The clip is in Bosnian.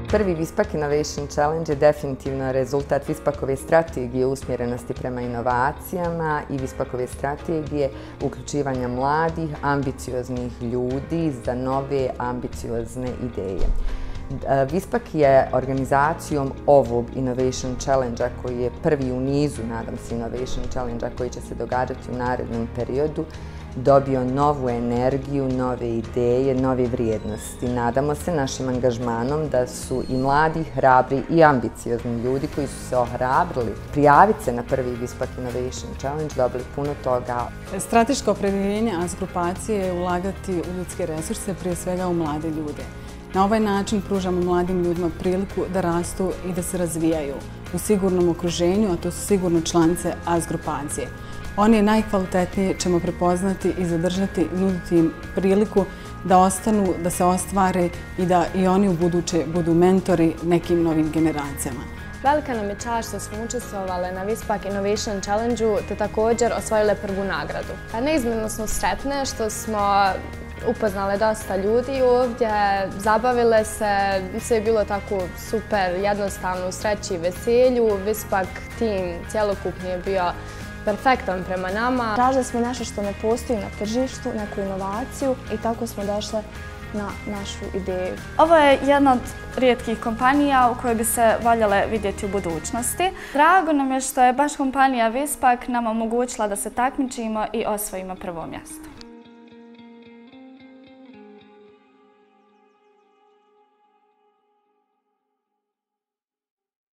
Prvi Vispak Innovation Challenge je definitivno rezultat Vispakove strategije usmjerenosti prema inovacijama i Vispakove strategije uključivanja mladih, ambicioznih ljudi za nove ambiciozne ideje. Vispak je organizacijom ovog Innovation Challenge-a koji je prvi u nizu, nadam se, Innovation Challenge-a koji će se događati u narednom periodu, dobio novu energiju, nove ideje, nove vrijednosti. Nadamo se našim angažmanom da su i mladi, hrabri i ambiciozni ljudi koji su se ohrabrili prijaviti se na prvi Vispak Innovation Challenge dobili puno toga. Strateško opredjeljenje AS grupacije je ulagati u ljudske resurse, prije svega u mlade ljude. Na ovaj način pružamo mladim ljudima priliku da rastu i da se razvijaju u sigurnom okruženju, a to su sigurno članice AS grupacije. Oni najkvalitetnije ćemo prepoznati i zadržati, nuditi im priliku da ostanu, da se ostvare i da i oni u buduće budu mentori nekim novim generacijama. Velika nam je čast što smo učestvovali na Vispak Innovation Challenge-u te također osvojile prvu nagradu. Neizmjerno smo sretne što smo upoznali dosta ljudi ovdje, zabavile se, sve je bilo tako super, jednostavno, u sreći i veselju. Vispak tim cjelokupni je bio perfektan prema nama. Tražili smo nešto što ne postoji na tržištu, neku inovaciju i tako smo došli na našu ideju. Ovo je jedna od rijetkih kompanija u kojoj bi se voljele vidjeti u budućnosti. Drago nam je što je baš kompanija Vispak nama omogućila da se takmičimo i osvojimo prvo mjesto.